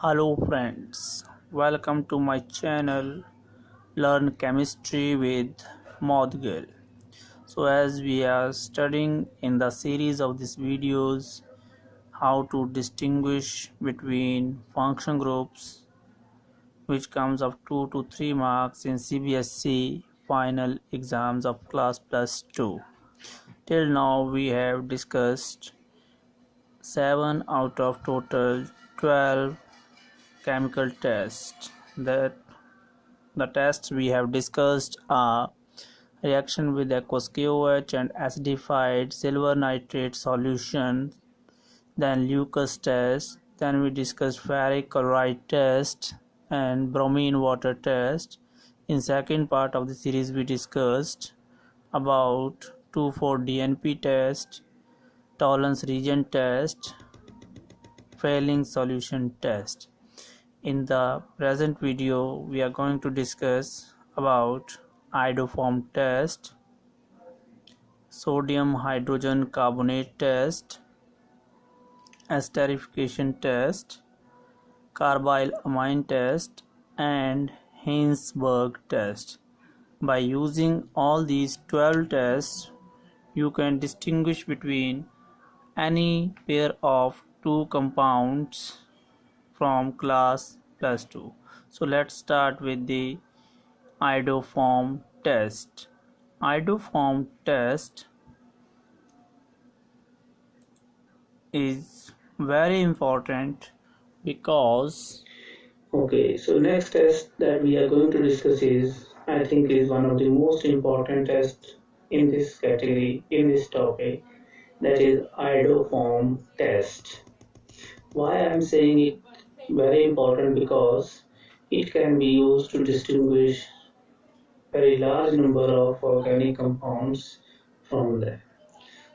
Hello friends, welcome to my channel Learn Chemistry with Modgil. So as we are studying in the series of these videos how to distinguish between function groups which comes of 2 to 3 marks in CBSE final exams of class plus 2. Till now we have discussed 7 out of total 12 chemical tests. The tests we have discussed are reaction with aqueous KOH and acidified silver nitrate solution, then Lucas test, then we discussed ferric chloride test and bromine water test. In second part of the series we discussed about 2,4-DNP test, tolerance reagent test, failing solution test. In the present video, we are going to discuss about iodoform test, sodium hydrogen carbonate test, esterification test, Carbyl Ammine test, and Hinsberg test. By using all these 12 tests, you can distinguish between any pair of two compounds from class plus 2. So let's start with the iodoform test. Iodoform test is very important because So next test that we are going to discuss I think is one of the most important tests in this category, in this topic, that is iodoform test. Why I am saying it very important? Because it can be used to distinguish very large number of organic compounds from them.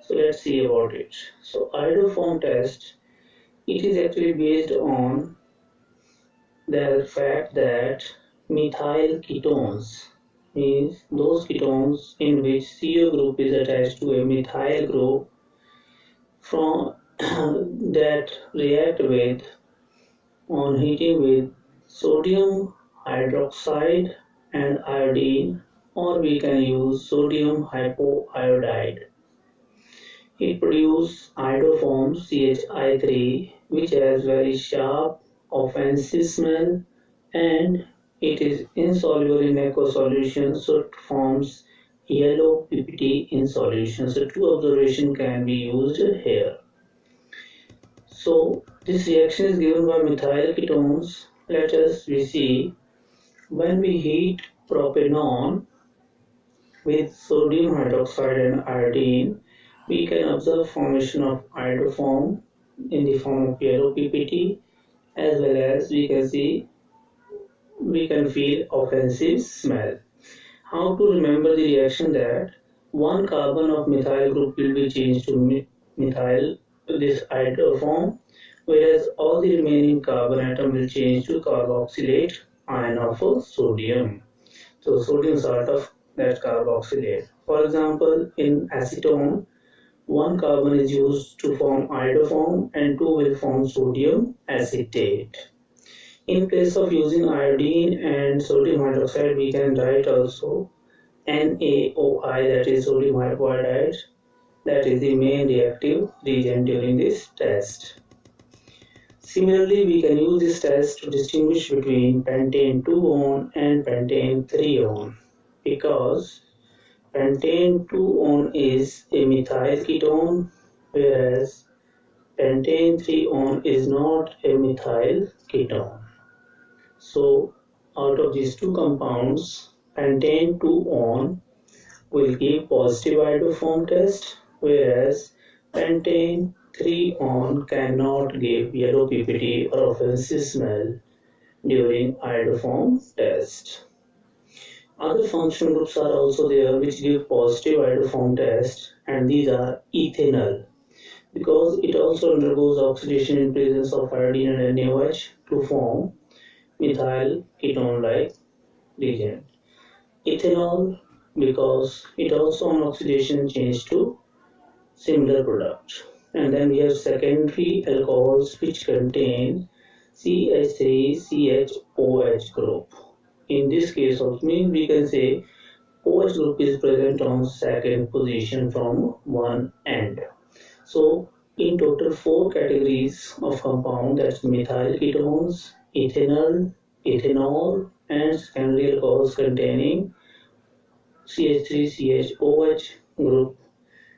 So let's see about it. So iodoform test, it is actually based on the fact that methyl ketones, means those ketones in which CO group is attached to a methyl group, from that react with on heating with sodium hydroxide and iodine, or we can use sodium hypoiodide. It produces iodoform XII, which has very sharp offensive smell, and it is insoluble in aqueous solution, so it forms yellow PPT in solution. So two observations can be used here. So this reaction is given by methyl ketones. Let us see, when we heat propanol with sodium hydroxide and iodine, we can observe formation of iodoform in the form of yellow PPT, as well as we can feel offensive smell. How to remember the reaction? That one carbon of methyl group will be changed to methyl, this iodoform, whereas all the remaining carbon atom will change to carboxylate ion of sodium. So sodium salt of that carboxylate. For example, in acetone, one carbon is used to form iodoform and two will form sodium acetate. In place of using iodine and sodium hydroxide, we can write also NaOI, that is sodium hypoiodide. That is the main reactive reagent during this test. Similarly, we can use this test to distinguish between pentane 2-on and pentane 3-on, because pentane 2-on is a methyl ketone, whereas pentane 3-on is not a methyl ketone. So out of these two compounds, pentane 2-on will give positive iodoform test, whereas pentane 3-on cannot give yellow PPT or offensive smell during iodoform test. Other function groups are also there which give positive iodoform test, and these are ethanol, because it also undergoes oxidation in presence of iodine and NaOH to form methyl ketone like reagent. Ethanol, because it also on oxidation changes to similar product. And then we have secondary alcohols which contain CH3CHOH group. In this case also means we can say OH group is present on second position from one end. So in total four categories of compound, that's methyl ketones, ethanol, ethanol, and secondary alcohols containing CH3CHOH group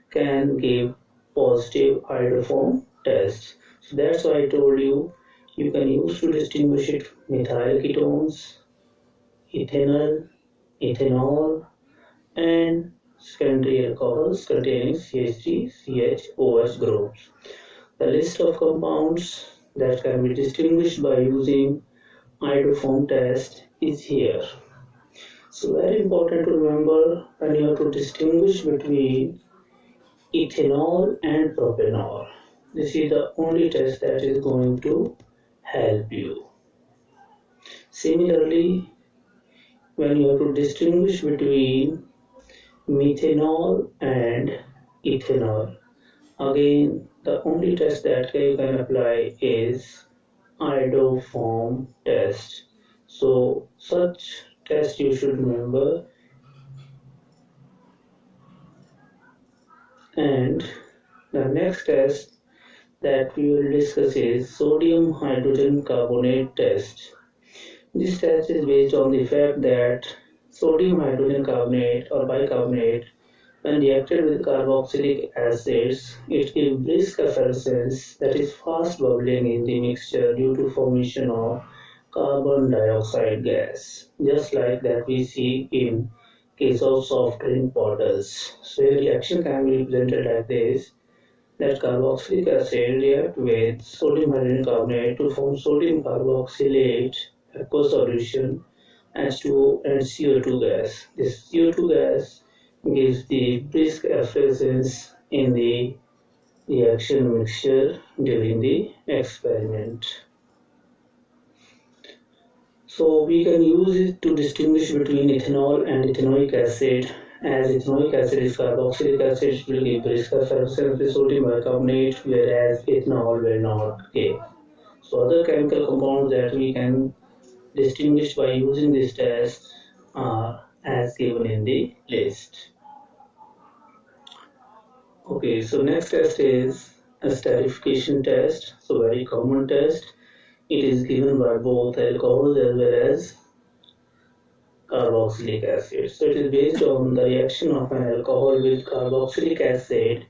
can give positive iodoform test. So that's why I told you you can use to distinguish it methyl ketones, ethanol, ethanol, and secondary alcohols containing CH3CHOH groups. The list of compounds that can be distinguished by using iodoform test is here. So very important to remember when you have to distinguish between ethanol and propanol. This is the only test that is going to help you. Similarly, when you have to distinguish between methanol and ethanol, again the only test that you can apply is iodoform test. So such test you should remember. And the next test that we will discuss is sodium hydrogen carbonate test. This test is based on the fact that sodium hydrogen carbonate or bicarbonate, when reacted with carboxylic acids, it gives brisk effervescence, that is fast bubbling in the mixture due to formation of carbon dioxide gas, just like that we see in case of soft drink bottles. So a reaction can be represented like this, that carboxylic acid react with sodium hydrogen carbonate to form sodium carboxylate aqueous solution H2O and CO2 gas. This CO2 gas gives the brisk effervescence in the reaction mixture during the experiment. So we can use it to distinguish between ethanol and ethanoic acid. As ethanoic acid is carboxylic acid, it will give brisk effervescence with sodium bicarbonate, whereas ethanol will not give. So other chemical compounds that we can distinguish by using this test are as given in the list. Okay, so next test is a esterification test. So very common test. It is given by both alcohols as well as carboxylic acid. So it is based on the reaction of an alcohol with carboxylic acid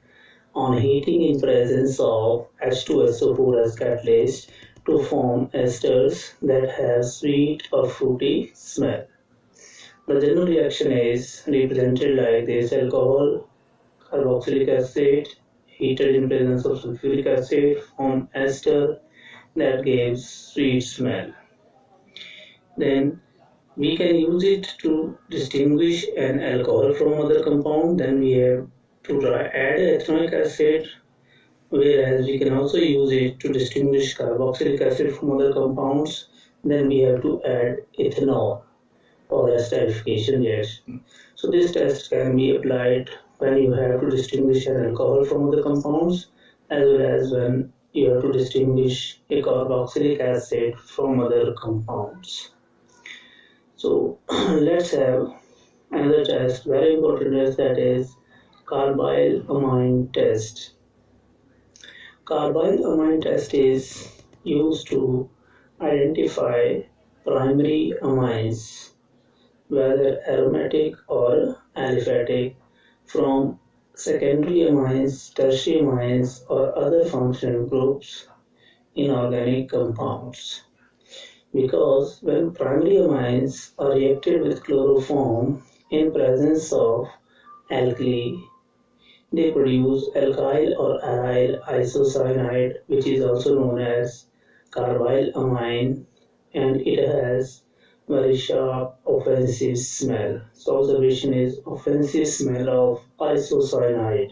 on heating in presence of H2SO4 as catalyst to form esters that have sweet or fruity smell. The general reaction is represented like this: alcohol, carboxylic acid, heated in presence of sulfuric acid, form ester that gives sweet smell. Then we can use it to distinguish an alcohol from other compound. Then we have to add ethanoic acid, whereas we can also use it to distinguish carboxylic acid from other compounds. Then we have to add ethanol for esterification reaction. So this test can be applied when you have to distinguish an alcohol from other compounds, as well as when you have to distinguish a carboxylic acid from other compounds. So let's have another test, very important test, that is Carbyl Ammine test. Carbyl Ammine test is used to identify primary amines, whether aromatic or aliphatic, from secondary amines, tertiary amines, or other functional groups in organic compounds. Because when primary amines are reacted with chloroform in presence of alkali, they produce alkyl or aryl isocyanide, which is also known as carbyl amine, and it has very sharp offensive smell. So observation is offensive smell of isocyanide.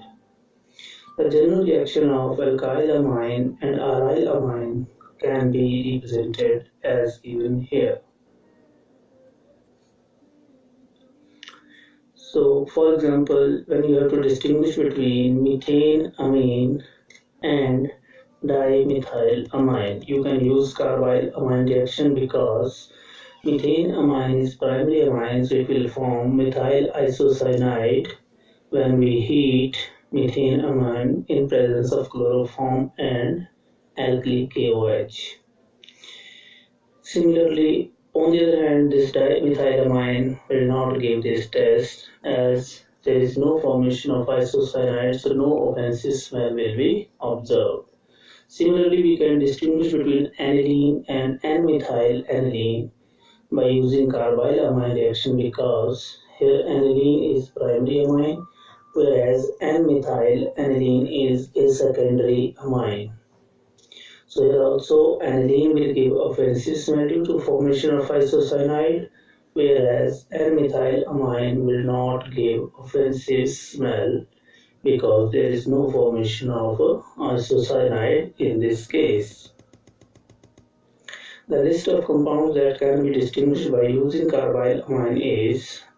The general reaction of alkyl amine and aryl amine can be represented as given here. So for example, when you have to distinguish between methane amine and dimethylamine. You can use carbyl amine reaction because methane amine is primary amine, so it will form methyl isocyanide when we heat methane amine in presence of chloroform and alkali KOH. Similarly, on the other hand, this dimethylamine will not give this test as there is no formation of isocyanide, so no offensive smell will be observed. Similarly, we can distinguish between aniline and N-methyl-aniline by using carbyl amine reaction because here aniline is primary amine whereas N-methyl-aniline is a secondary amine. So here also aniline will give offensive smell due to formation of isocyanide, whereas N-methylamine will not give offensive smell because there is no formation of isocyanide in this case. The list of compounds that can be distinguished by using carbyl amine is